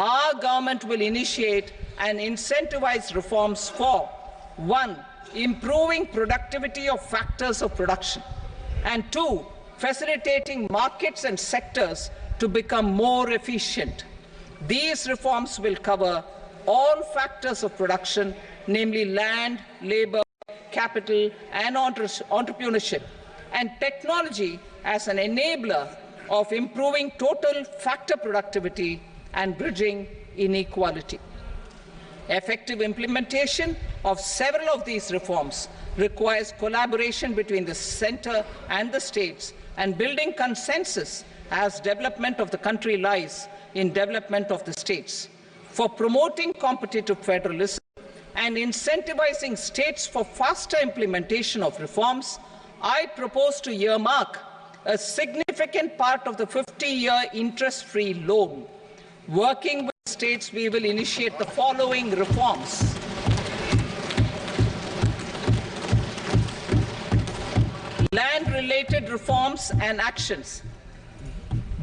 our government will initiate and incentivize reforms for 1. Improving productivity of factors of production, and 2. Facilitating markets and sectors to become more efficient. These reforms will cover all factors of production, namely land, labor, capital, and entrepreneurship, and technology as an enabler of improving total factor productivity and bridging inequality. Effective implementation of several of these reforms requires collaboration between the centre and the states, and building consensus as development of the country lies in development of the states. For promoting competitive federalism and incentivizing states for faster implementation of reforms, I propose to earmark a significant part of the 50-year interest-free loan. Working with states, we will initiate the following reforms. Land-related reforms and actions,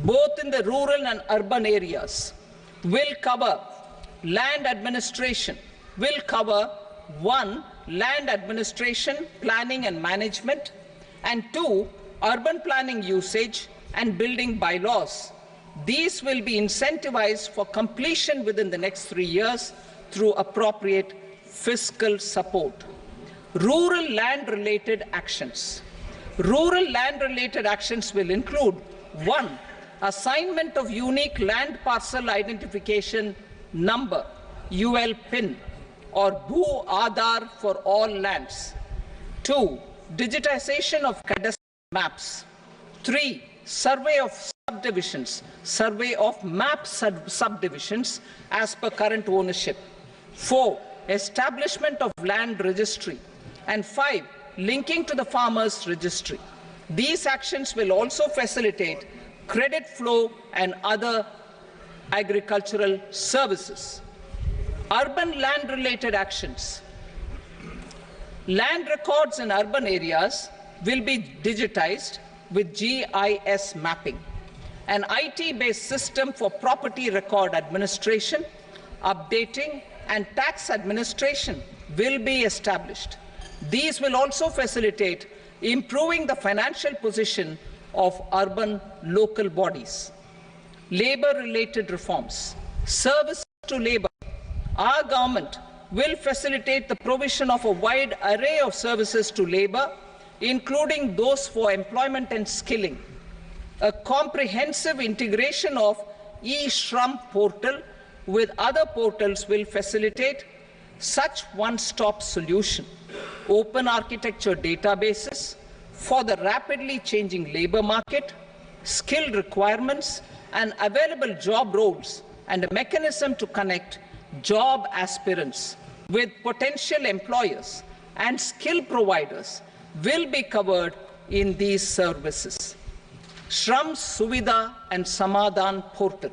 both in the rural and urban areas, will cover land administration, will cover 1. Land administration, planning and management, and 2. Urban planning usage and building bylaws. These will be incentivized for completion within the next 3 years through appropriate fiscal support. Rural land-related actions. Rural land-related actions will include 1. Assignment of unique land parcel identification number, UL PIN, or Bhu Aadhaar for all lands. 2. Digitization of cadastral maps. 3. Survey of subdivisions, survey of map subdivisions as per current ownership. 4. Establishment of land registry. And 5. Linking to the farmers registry. These actions will also facilitate credit flow and other agricultural services. Urban land-related actions. Land records in urban areas will be digitized with GIS mapping. An IT-based system for property record administration, updating, and tax administration will be established. These will also facilitate improving the financial position of urban local bodies. Labor-related reforms. Services to labor. Our government will facilitate the provision of a wide array of services to labor, including those for employment and skilling. A comprehensive integration of e-Shram portal with other portals will facilitate such one-stop solution. Open architecture databases for the rapidly changing labor market, skill requirements, and available job roles, and a mechanism to connect job aspirants with potential employers and skill providers will be covered in these services. Shram Suvidha and Samadhan portal.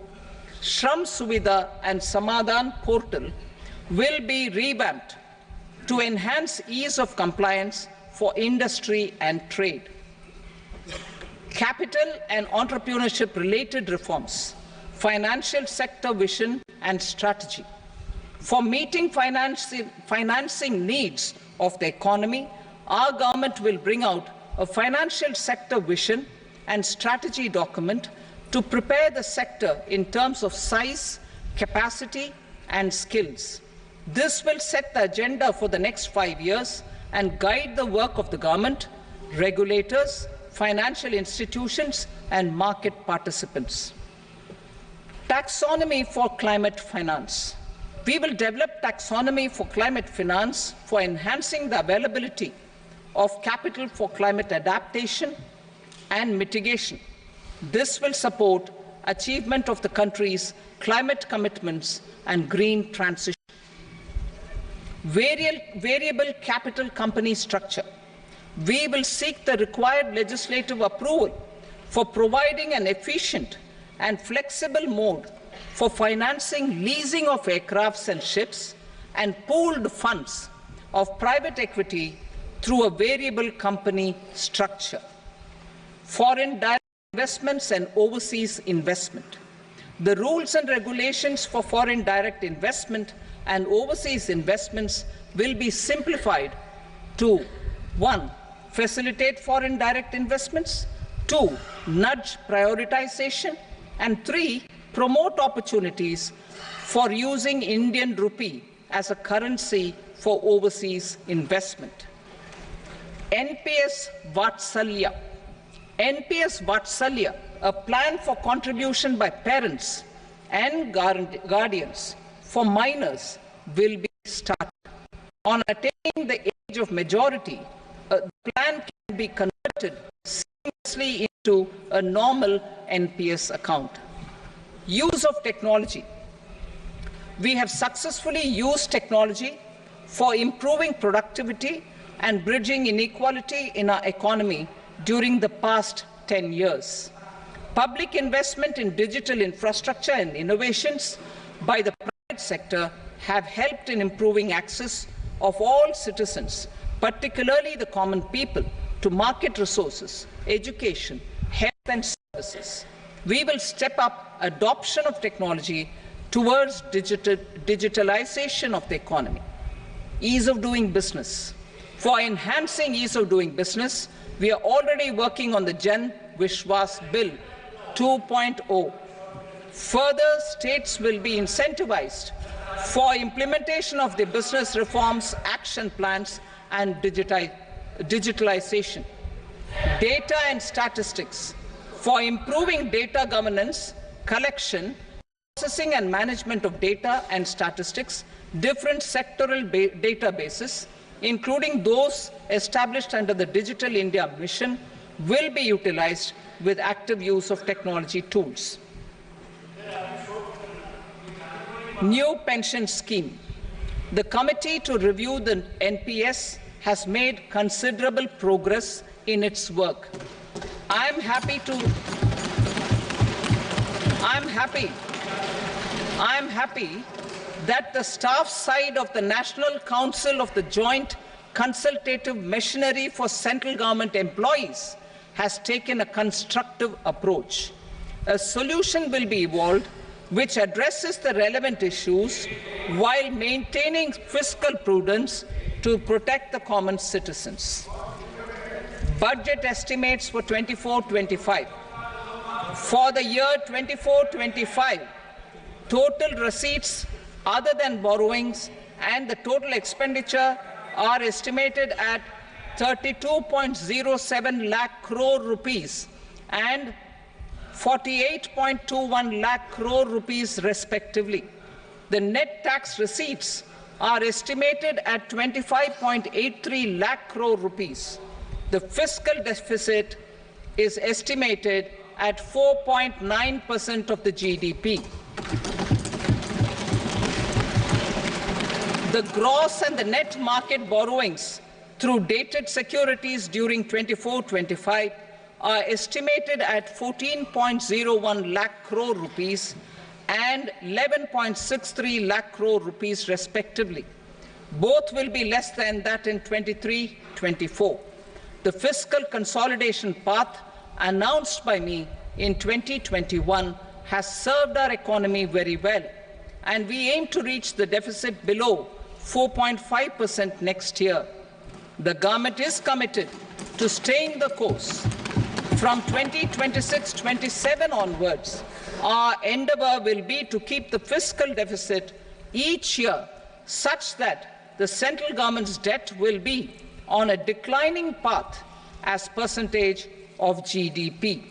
Shram Suvidha and Samadhan portal will be revamped to enhance ease of compliance for industry and trade. Capital and entrepreneurship related reforms, financial sector vision and strategy. For meeting financing needs of the economy, our government will bring out a financial sector vision and strategy document to prepare the sector in terms of size, capacity, and skills. This will set the agenda for the next 5 years and guide the work of the government, regulators, financial institutions, and market participants. Taxonomy for climate finance. We will develop taxonomy for climate finance for enhancing the availability of capital for climate adaptation and mitigation. This will support achievement of the country's climate commitments and green transition. Variable capital company structure. We will seek the required legislative approval for providing an efficient and flexible mode for financing leasing of aircrafts and ships and pooled funds of private equity through a variable company structure. Foreign direct investments and overseas investment. The rules and regulations for foreign direct investment and overseas investments will be simplified to 1. Facilitate foreign direct investments, 2. Nudge prioritization, and 3. Promote opportunities for using Indian rupee as a currency for overseas investment. NPS Vatsalya. NPS Vatsalya, a plan for contribution by parents and guardians for minors, will be started. On attaining the age of majority, the plan can be converted seamlessly into a normal NPS account. Use of technology. We have successfully used technology for improving productivity and bridging inequality in our economy during the past 10 years. Public investment in digital infrastructure and innovations by the private sector have helped in improving access of all citizens, particularly the common people, to market resources, education, health and services. We will step up adoption of technology towards digitalization of the economy. Ease of doing business. For enhancing ease of doing business, we are already working on the Jan Vishwas Bill 2.0. Further, states will be incentivized for implementation of the business reforms, action plans, and digitalization. Data and statistics. For improving data governance, collection, processing and management of data and statistics, different sectoral databases, including those established under the Digital India Mission, will be utilized with active use of technology tools. New pension scheme. The committee to review the NPS has made considerable progress in its work. I'm happy that the staff side of the National Council of the Joint Consultative Machinery for Central Government Employees has taken a constructive approach. A solution will be evolved which addresses the relevant issues while maintaining fiscal prudence to protect the common citizens. Budget estimates for 24-25. For the year 24-25, total receipts other than borrowings and the total expenditure are estimated at 32.07 lakh crore rupees and 48.21 lakh crore rupees respectively. The net tax receipts are estimated at 25.83 lakh crore rupees. The fiscal deficit is estimated at 4.9% of the GDP. The gross and the net market borrowings through dated securities during 24-25 are estimated at 14.01 lakh crore rupees and 11.63 lakh crore rupees respectively. Both will be less than that in 23-24. The fiscal consolidation path announced by me in 2021 has served our economy very well, and we aim to reach the deficit below 4.5% next year. The government is committed to staying the course. From 2026-27 onwards, our endeavour will be to keep the fiscal deficit each year such that the central government's debt will be on a declining path as percentage of GDP.